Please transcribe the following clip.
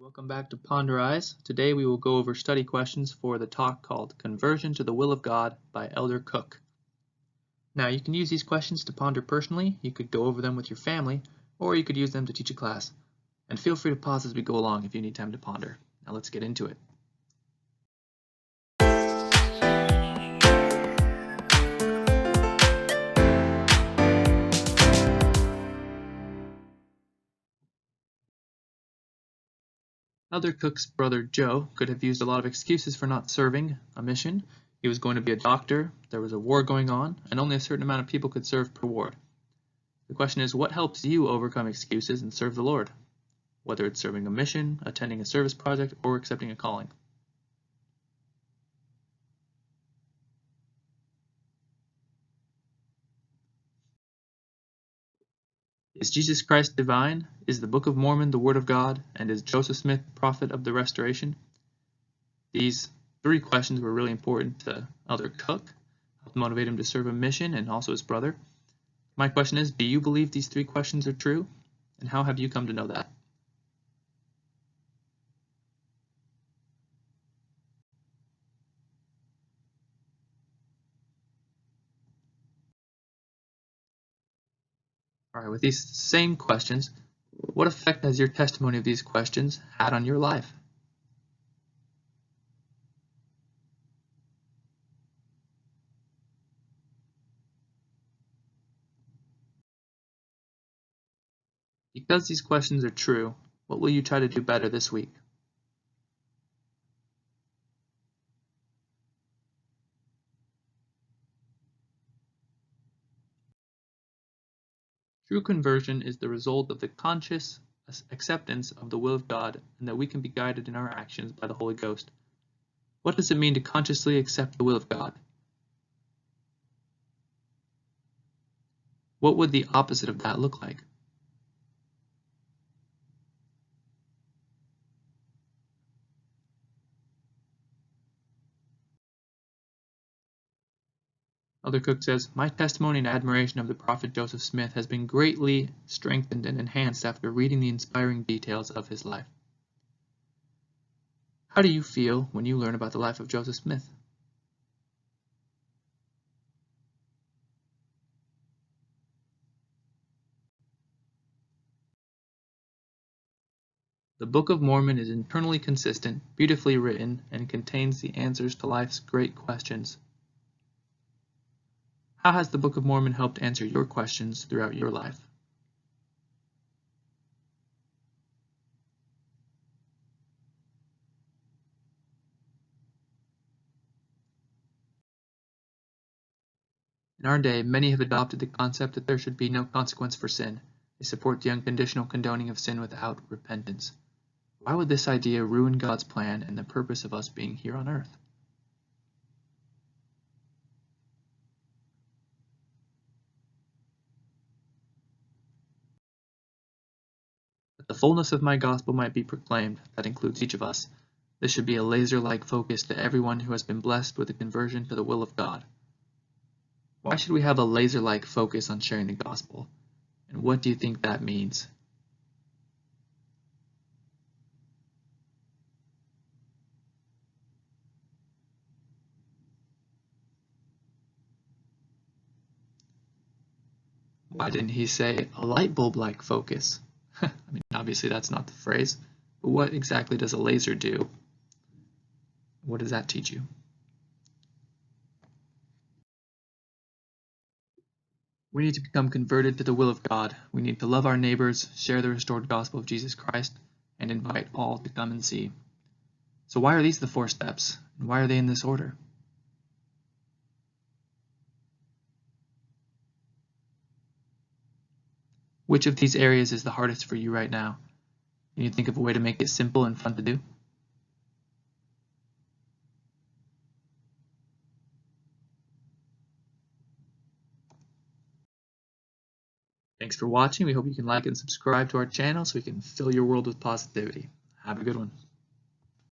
Welcome back to Ponderize. Today we will go over study questions for the talk called Conversion to the Will of God by Elder Cook. Now you can use these questions to ponder personally, you could go over them with your family, or you could use them to teach a class. And feel free to pause as we go along if you need time to ponder. Now let's get into it. Elder Cook's brother Joe could have used a lot of excuses for not serving a mission. He was going to be a doctor, there was a war going on, and only a certain amount of people could serve per ward. The question is, what helps you overcome excuses and serve the Lord? Whether it's serving a mission, attending a service project, or accepting a calling. Is Jesus Christ divine? Is the Book of Mormon the Word of God? And is Joseph Smith prophet of the Restoration? These three questions were really important to Elder Cook, helped motivate him to serve a mission, and also his brother. My question is, do you believe these three questions are true? And how have you come to know that? All right, with these same questions, what effect has your testimony of these questions had on your life? Because these questions are true, what will you try to do better this week? True conversion is the result of the conscious acceptance of the will of God, and that we can be guided in our actions by the Holy Ghost. What does it mean to consciously accept the will of God? What would the opposite of that look like? Elder Cook says, my testimony and admiration of the prophet Joseph Smith has been greatly strengthened and enhanced after reading the inspiring details of his life. How do you feel when you learn about the life of Joseph Smith? The Book of Mormon is internally consistent, beautifully written, and contains the answers to life's great questions. How has the Book of Mormon helped answer your questions throughout your life? In our day, many have adopted the concept that there should be no consequence for sin. They support the unconditional condoning of sin without repentance. Why would this idea ruin God's plan and the purpose of us being here on earth? That the fullness of my gospel might be proclaimed, that includes each of us. This should be a laser-like focus to everyone who has been blessed with a conversion to the will of God. Why should we have a laser-like focus on sharing the gospel? And what do you think that means? Why didn't he say a light bulb-like focus? I mean, obviously that's not the phrase, but what exactly does a laser do? What does that teach you? We need to become converted to the will of God. We need to love our neighbors, share the restored gospel of Jesus Christ, and invite all to come and see. So why are these the 4 steps? And why are they in this order? Which of these areas is the hardest for you right now? Can you think of a way to make it simple and fun to do? Thanks for watching. We hope you can like and subscribe to our channel so we can fill your world with positivity. Have a good one.